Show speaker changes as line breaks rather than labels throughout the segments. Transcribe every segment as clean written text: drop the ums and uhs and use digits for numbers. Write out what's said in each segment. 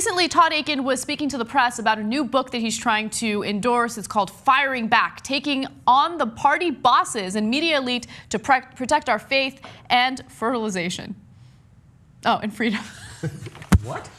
recently, Todd Akin was speaking to the press about a new book that he's trying to endorse. It's called Firing Back, Taking on the Party Bosses and Media Elite to Protect Our Faith and Fertilization. Oh, and Freedom.
What?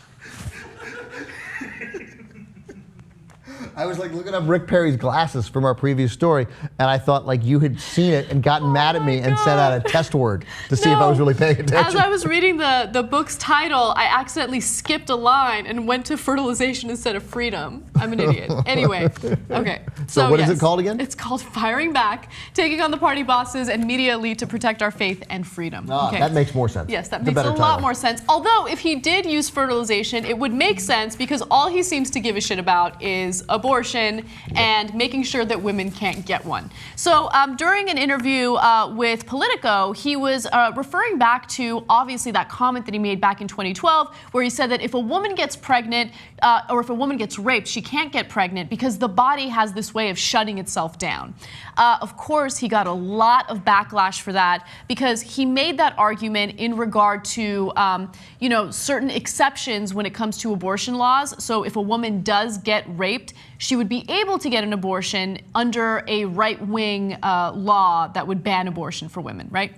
I was like looking up Rick Perry's glasses from our previous story, and I thought like you had seen it and gotten mad at me and sent out a test word to see if I was really paying attention.
As I was reading the book's title, I accidentally skipped a line and went to fertilization instead of freedom. I'm an idiot. Anyway, okay.
So what is it called again?
It's called Firing Back, Taking on the Party Bosses and Media Elite to Protect Our Faith and Freedom.
Okay. That makes more sense.
Yes, that makes a lot more sense. Although, if he did use fertilization, it would make sense because all he seems to give a shit about is abortion and making sure that women can't get one. So during an interview with Politico, he was referring back to obviously that comment that he made back in 2012 where he said that if a woman gets pregnant or if a woman gets raped, she can't get pregnant because the body has this way of shutting itself down. Of course, he got a lot of backlash for that because he made that argument in regard to certain exceptions when it comes to abortion laws. So if a woman does get raped, she would be able to get an abortion under a right-wing law that would ban abortion for women, right?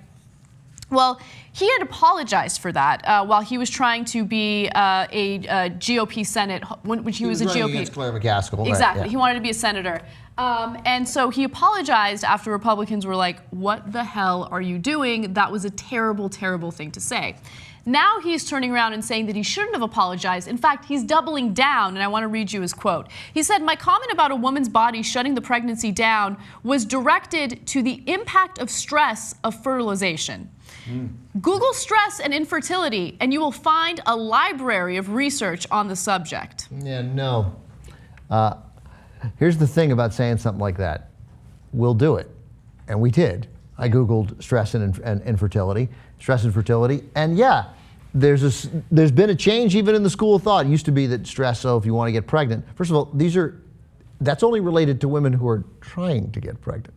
Well, he had apologized for that while he was trying to be a GOP Senate, when he was a GOP.
Against Claire McCaskill.
Exactly.
Right, yeah.
He wanted to be a senator. And so he apologized after Republicans were like, what the hell are you doing? That was a terrible, terrible thing to say. Now he's turning around and saying that he shouldn't have apologized. In fact, he's doubling down, and I want to read you his quote. He said, "My comment about a woman's body shutting the pregnancy down was directed to the impact of stress of fertilization. Google stress and infertility, and you will find a library of research on the subject."
Yeah, no. Here's the thing about saying something like that. We'll do it. And we did. I Googled stress and infertility, and yeah, there's been a change even in the school of thought. It used to be that stress, so if you want to get pregnant, first of all, that's only related to women who are trying to get pregnant.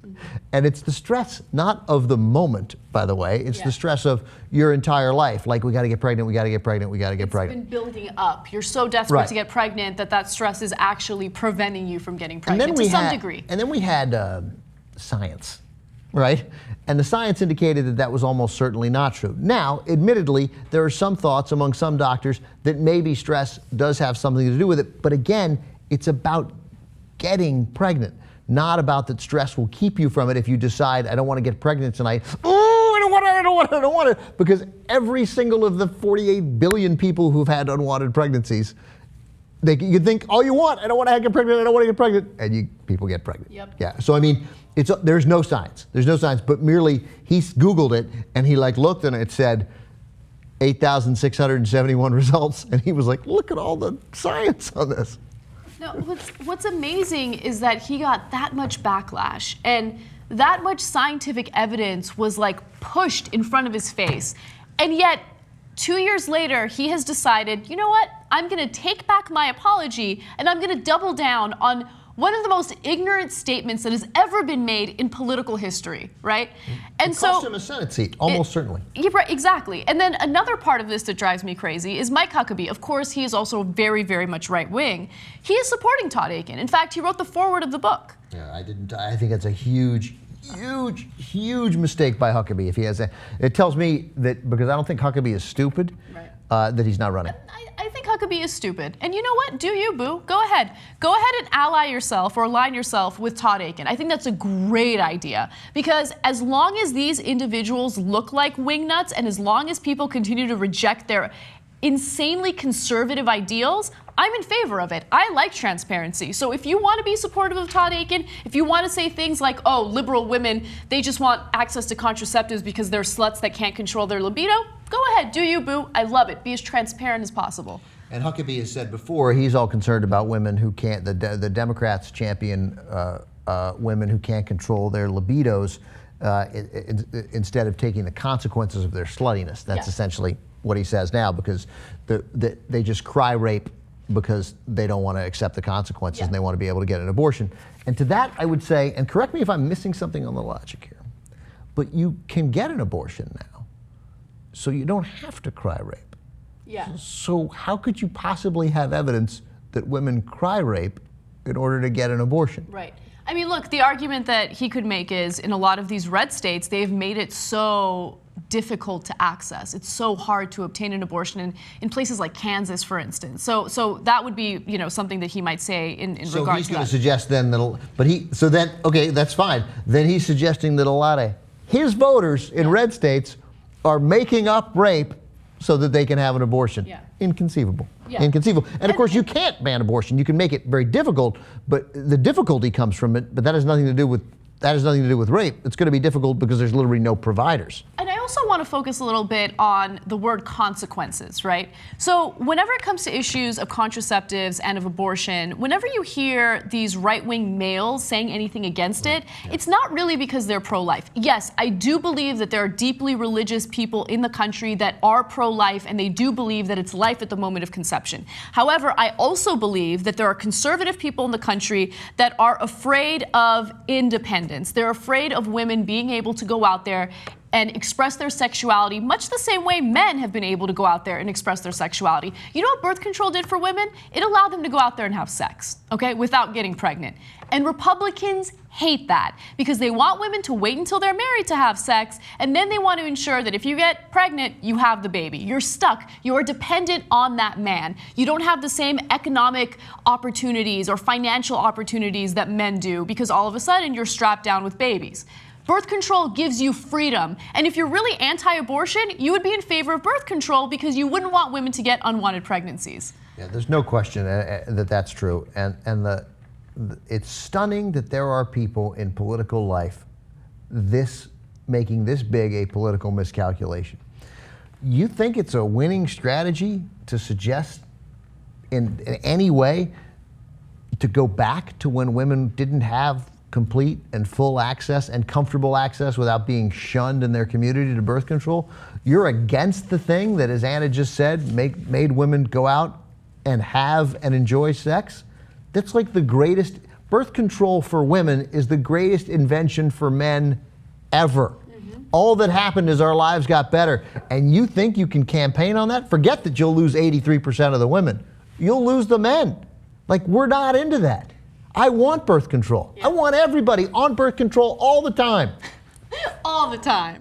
And it's the stress, not of the moment, by the way, it's the stress of your entire life. Like, we got to get pregnant, we got to get pregnant, we got to get pregnant.
It's been building up. You're so desperate to get pregnant that stress is actually preventing you from getting pregnant to some degree.
And then we had science. Right? And the science indicated that was almost certainly not true. Now, admittedly, there are some thoughts among some doctors that maybe stress does have something to do with it. But again, it's about getting pregnant, not about that stress will keep you from it if you decide, I don't want to get pregnant tonight. Oh, I don't want it. Because every single of the 48 billion people who've had unwanted pregnancies, you think all you want, I don't want to get pregnant, I don't want to get pregnant, and people get pregnant.
Yep.
Yeah. So I mean, there's no science. There's no science, but merely he Googled it and he looked and it said 8,671 results, and he was like, look at all the science on this.
No, what's amazing is that he got that much backlash and that much scientific evidence was pushed in front of his face, and yet 2 years later, he has decided, you know what? I'm going to take back my apology and I'm going to double down on one of the most ignorant statements that has ever been made in political history, right? And
it cost him a Senate seat, almost certainly.
Yeah, right, exactly. And then another part of this that drives me crazy is Mike Huckabee. Of course, he is also very, very much right-wing. He is supporting Todd Akin. In fact, he wrote the foreword of the book.
Yeah, I think that's a huge mistake by Huckabee. If he has it tells me that because I don't think Huckabee is stupid, that he's not running.
I think Huckabee is stupid. And you know what? Do you, boo? Go ahead. Go ahead and ally yourself or align yourself with Todd Akin. I think that's a great idea. Because as long as these individuals look like wingnuts and as long as people continue to reject their insanely conservative ideals, I'm in favor of it. I like transparency. So if you want to be supportive of Todd Akin, if you want to say things like, oh, liberal women, they just want access to contraceptives because they're sluts that can't control their libido, go ahead, do you, boo. I love it. Be as transparent as possible.
And Huckabee has said before, he's all concerned about women who can't, the Democrats champion women who can't control their libidos instead of taking the consequences of their sluttiness. That's essentially what he says now, because they just cry rape because they don't want to accept the consequences and they want to be able to get an abortion. And to that, I would say, and correct me if I'm missing something on the logic here, but you can get an abortion now, so you don't have to cry rape.
Yeah.
So how could you possibly have evidence that women cry rape in order to get an abortion?
Right. I mean, look, the argument that he could make is in a lot of these red states, they've made it so difficult to access. It's so hard to obtain an abortion in places like Kansas, for instance. So that would be, something that he might say in regards to that.
So he's going to suggest then that, okay, that's fine. Then he's suggesting that a lot of his voters in red states are making up rape so that they can have an abortion.
Yeah.
Inconceivable.
Yeah.
Inconceivable. And of course, you can't ban abortion. You can make it very difficult, but the difficulty comes from it. But that has nothing to do with rape. It's going to be difficult because there's literally no providers.
And I also want to focus a little bit on the word consequences, right? So whenever it comes to issues of contraceptives and of abortion, whenever you hear these right-wing males saying anything against it, it's not really because they're pro-life. Yes, I do believe that there are deeply religious people in the country that are pro-life, and they do believe that it's life at the moment of conception. However, I also believe that there are conservative people in the country that are afraid of independence. They're afraid of women being able to go out there and express their sexuality much the same way men have been able to go out there and express their sexuality. You know what birth control did for women? It allowed them to go out there and have sex, okay, without getting pregnant. And Republicans hate that because they want women to wait until they're married to have sex, and then they want to ensure that if you get pregnant, you have the baby. You're stuck. You are dependent on that man. You don't have the same economic opportunities or financial opportunities that men do because all of a sudden you're strapped down with babies. Birth control gives you freedom. And if you're really anti-abortion, you would be in favor of birth control because you wouldn't want women to get unwanted pregnancies.
Yeah, there's no question that that's true. And it's stunning that there are people in political life making this big a political miscalculation. You think it's a winning strategy to suggest in any way to go back to when women didn't have complete and full access and comfortable access without being shunned in their community to birth control? You're against the thing that, as Anna just said, made women go out and have and enjoy sex? That's like the greatest. Birth control for women is the greatest invention for men ever. All that happened is our lives got better. And you think you can campaign on that? Forget that you'll lose 83% of the women. You'll lose the men. Like, we're not into that. I want birth control. I want everybody on birth control all the time.
All the time.